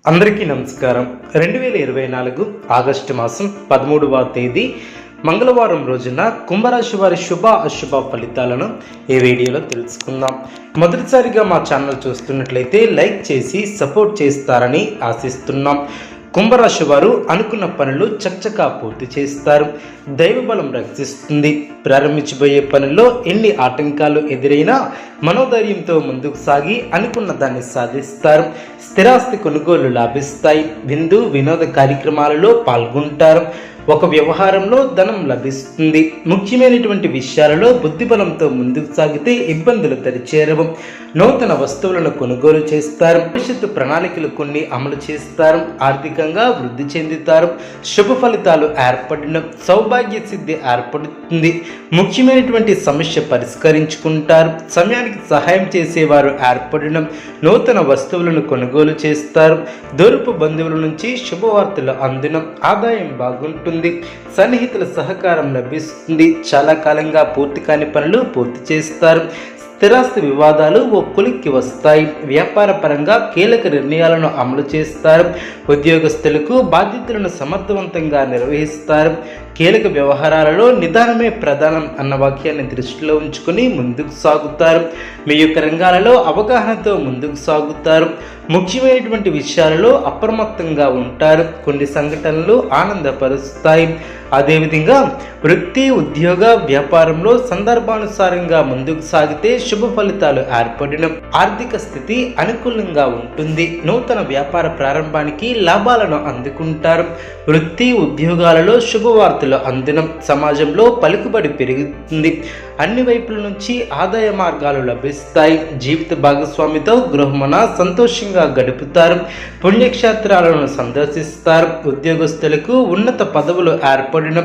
అందరికీ నమస్కారం. 2024 ఆగస్టు మాసం 13వ తేదీ మంగళవారం రోజున కుంభరాశి వారి శుభ అశుభ ఫలితాలను ఈ వీడియోలో తెలుసుకుందాం. మొదటిసారిగా మా ఛానల్ చూస్తున్నట్లయితే లైక్ చేసి సపోర్ట్ చేస్తారని ఆశిస్తున్నాం. కుంభరాశి వారు అనుకున్న పనులు చకచకా పూర్తి చేస్తారు. దైవబలం రక్షిస్తుంది. ప్రారంభించబోయే పనుల్లో ఎన్ని ఆటంకాలు ఎదురైనా మనోధైర్యంతో ముందుకు సాగి అనుకున్న దాన్ని సాధిస్తారు. స్థిరాస్తి కొనుగోలు లాభిస్తాయి. విందు వినోద కార్యక్రమాలలో పాల్గొంటారు. ఒక వ్యవహారంలో ధనం లభిస్తుంది. ముఖ్యమైనటువంటి విషయాలలో బుద్ధిబలంతో ముందుకు సాగితే ఇబ్బందులు దరిచేరవు. నూతన వస్తువులను కొనుగోలు చేస్తారు. భవిష్యత్తు ప్రణాళికలు కొన్ని అమలు చేస్తారు. ఆర్థికంగా వృద్ధి చెందుతారు. శుభ ఫలితాలు ఏర్పడిన సౌభాగ్య సిద్ధి ఏర్పడుతుంది. ముఖ్యమైనటువంటి సమస్య పరిష్కరించుకుంటారు. సమయానికి సహాయం చేసేవారు ఏర్పడిన నూతన వస్తువులను కొనుగోలు చేస్తారు. దూరపు బంధువుల నుంచి శుభవార్తలు అందిన ఆదాయం బాగుంటుంది. సన్నిహితుల సహకారం లభిస్తుంది. చాలా కాలంగా పూర్తి కాని పనులు పూర్తి చేస్తారు. స్థిరాస్తి వివాదాలు ఓ కొలిక్కి వస్తాయి. వ్యాపార పరంగా కీలక నిర్ణయాలను అమలు చేస్తారు. ఉద్యోగస్తులకు బాధ్యతలను సమర్థవంతంగా నిర్వహిస్తారు. కీలక వ్యవహారాలలో నిదానమే ప్రధానం అన్న వాక్యాన్ని దృష్టిలో ఉంచుకుని ముందుకు సాగుతారు. మీ యొక్క రంగాలలో అవగాహనతో ముందుకు సాగుతారు. ముఖ్యమైనటువంటి విషయాలలో అప్రమత్తంగా ఉంటారు. కొన్ని సంఘటనలు ఆనందపరుస్తాయి. అదేవిధంగా వృత్తి ఉద్యోగ వ్యాపారంలో సందర్భానుసారంగా ముందుకు సాగితే శుభ ఫలితాలు ఏర్పడిన ఆర్థిక స్థితి అనుకూలంగా ఉంటుంది. నూతన వ్యాపార ప్రారంభానికి లాభాలను అందుకుంటారు. వృత్తి ఉద్యోగాలలో శుభవార్తలు అందడం సమాజంలో పలుకుబడి పెరుగుతుంది. అన్ని వైపుల నుంచి ఆదాయ మార్గాలు లభిస్తాయి. జీవిత భాగస్వామితో గృహమున సంతోషంగా గడుపుతారు. పుణ్యక్షేత్రాలను సందర్శిస్తారు. ఉద్యోగస్తులకు ఉన్నత పదవులు ఏర్పడిన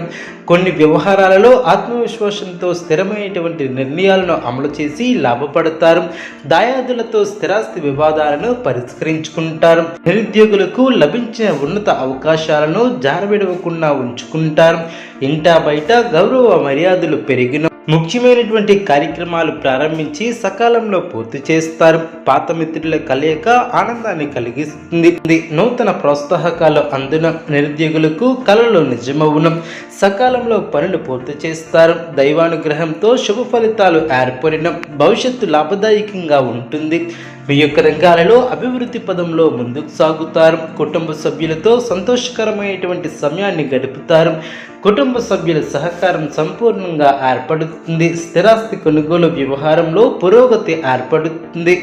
కొన్ని వ్యవహారాలలో ఆత్మవిశ్వాసంతో స్థిరమైనటువంటి నిర్ణయాలను అమలు చేసి లాభపడతారు. దాయాదులతో స్థిరాస్తి వివాదాలను పరిష్కరించుకుంటారు. నిరుద్యోగులకు లభించిన ఉన్నత అవకాశాలను జారవిడవకుండా ఉంచుకుంటారు. ఇంటా బయట గౌరవ మర్యాదలు పెరిగిన ముఖ్యమైనటువంటి కార్యక్రమాలు ప్రారంభించి సకాలంలో పూర్తి చేస్తారు. పాత మిత్రుల కలయిక ఆనందాన్ని కలిగిస్తుంది. నూతన ప్రోత్సాహకాలు అందున నిరుద్యోగులకు కళలు నిజమవును. సకాలంలో పనులు పూర్తి చేస్తారు. దైవానుగ్రహంతో శుభ ఫలితాలు ఏర్పడిన భవిష్యత్తు లాభదాయకంగా ఉంటుంది. మీ యొక్క రంగాలలో అభివృద్ధి పదంలో ముందుకు సాగుతారు. కుటుంబ సభ్యులతో సంతోషకరమైనటువంటి సమయాన్ని గడుపుతారు. కుటుంబ సభ్యుల సహకారం సంపూర్ణంగా ఏర్పడుతుంది. స్థిరాస్తి కొనుగోలు వ్యవహారంలో పురోగతి ఏర్పడుతుంది.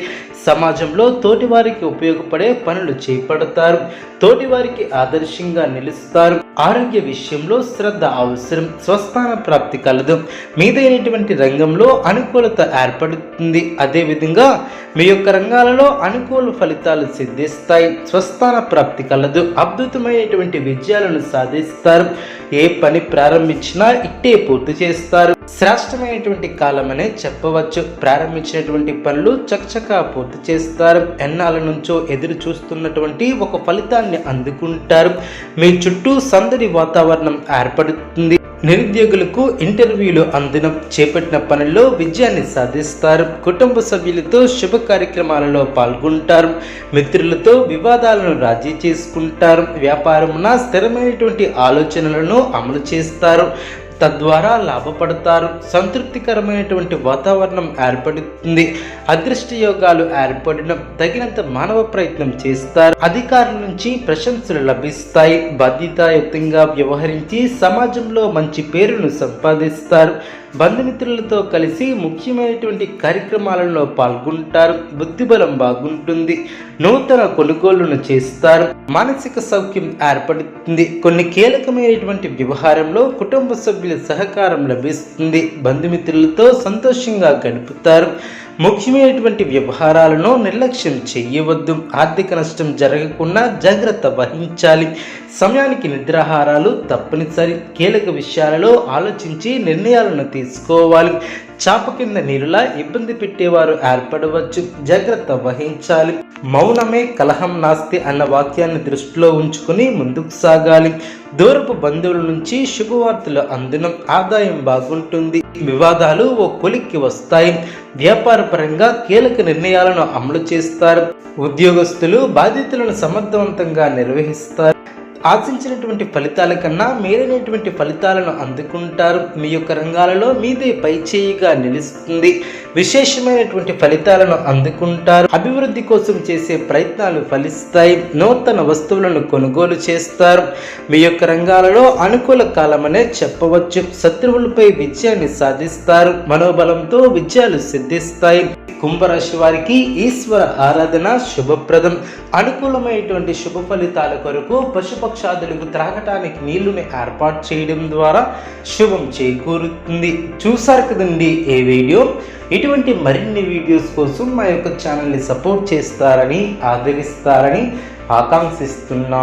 సమాజంలో తోటివారికి ఉపయోగపడే పనులు చేపడతారు. తోటివారికి ఆదర్శంగా నిలుస్తారు. ఆరోగ్య విషయంలో శ్రద్ధ అవసరం. స్వస్థాన ప్రాప్తి కలదు. మీదైనటువంటి రంగంలో అనుకూలత ఏర్పడుతుంది. అదేవిధంగా మీ యొక్క రంగాలలో అనుకూల ఫలితాలు సిద్ధిస్తాయి. స్వస్థాన ప్రాప్తి కలదు. అద్భుతమైనటువంటి విజయాలను సాధిస్తారు. ఏ పని ప్రారంభించినా ఇట్టే పూర్తి చేస్తారు. శ్రేష్టమైనటువంటి కాలమనే చెప్పవచ్చు. ప్రారంభించినటువంటి పనులు చకచకా పూర్తి చేస్తారు. ఎన్నాళ్ళ నుంచో ఎదురు చూస్తున్నటువంటి ఒక ఫలితాన్ని అందుకుంటారు. మీ చుట్టూ సందడి వాతావరణం ఏర్పడుతుంది. నిరుద్యోగులకు ఇంటర్వ్యూలు అందడం చేపట్టిన పనుల్లో విజయాన్ని సాధిస్తారు. కుటుంబ సభ్యులతో శుభ కార్యక్రమాలలో పాల్గొంటారు. మిత్రులతో వివాదాలను రాజీ చేసుకుంటారు. వ్యాపారమున స్థిరమైనటువంటి ఆలోచనలను అమలు చేస్తారు. తద్వారా లాభపడతారు. సంతృప్తికరమైనటువంటి వాతావరణం ఏర్పడుతుంది. అదృష్ట యోగాలు ఏర్పడిన తగినంత మానవ ప్రయత్నం చేస్తారు. అధికారుల నుంచి ప్రశంసలు లభిస్తాయి. బాధ్యతాయుతంగా వ్యవహరించి సమాజంలో మంచి పేరును సంపాదిస్తారు. బంధుమిత్రులతో కలిసి ముఖ్యమైనటువంటి కార్యక్రమాలలో పాల్గొంటారు. బుద్ధిబలం బాగుంటుంది. నూతన కొనుగోళ్లను చేస్తారు. మానసిక సౌఖ్యం ఏర్పడుతుంది. కొన్ని కీలకమైనటువంటి వ్యవహారంలో కుటుంబ సభ్యుల సహకారం లభిస్తుంది. బంధుమిత్రులతో సంతోషంగా గడుపుతారు. ముఖ్యమైనటువంటి వ్యవహారాలను నిర్లక్ష్యం చేయవద్దు. ఆర్థిక నష్టం జరగకుండా జాగ్రత్త వహించాలి. సమయానికి నిద్రాహారాలు తప్పనిసరి. కీలక విషయాలలో ఆలోచించి నిర్ణయాలను తీసుకోవాలి. చాప కింద నీరులా ఇబ్బంది పెట్టేవారు ఏర్పడవచ్చు, జాగ్రత్త వహించాలి. మౌనమే కలహం నాస్తి అన్న వాక్యాన్ని దృష్టిలో ఉంచుకుని ముందుకు సాగాలి. దూరపు బంధువుల నుంచి శుభవార్తలు అందునం, ఆదాయం బాగుంటుంది. వివాదాలు ఓ కొలిక్కి వస్తాయి. వ్యాపార పరంగా కీలక నిర్ణయాలను అమలు చేస్తారు. ఉద్యోగస్తులు బాధ్యతలను సమర్థవంతంగా నిర్వహిస్తారు. ఆశించినటువంటి ఫలితాల కన్నా మేలైనటువంటి ఫలితాలను అందుకుంటారు. మీ యొక్క రంగాలలో మీదే పైచేయిగా నిలుస్తుంది. విశేషమైనటువంటి ఫలితాలను అందుకుంటారు. అభివృద్ధి కోసం చేసే ప్రయత్నాలు ఫలిస్తాయి. నూతన వస్తువులను కొనుగోలు చేస్తారు. మీ యొక్క రంగాలలో అనుకూల కాలమనే చెప్పవచ్చు. శత్రువులపై విజయాన్ని సాధిస్తారు. మనోబలంతో విజయాలు సిద్ధిస్తాయి. కుంభరాశి వారికి ఈశ్వర ఆరాధన శుభప్రదం. అనుకూలమైనటువంటి శుభ ఫలితాల కొరకు పశుపక్షాదులకు త్రాగటానికి నీళ్లుని ఏర్పాటు చేయడం ద్వారా శుభం చేకూరుతుంది. చూసారు కదండి ఈ వీడియో. ఇటువంటి మరిన్ని వీడియోస్ కోసం మా యొక్క ఛానల్ని సపోర్ట్ చేస్తారని, ఆదరిస్తారని ఆకాంక్షిస్తున్నాం.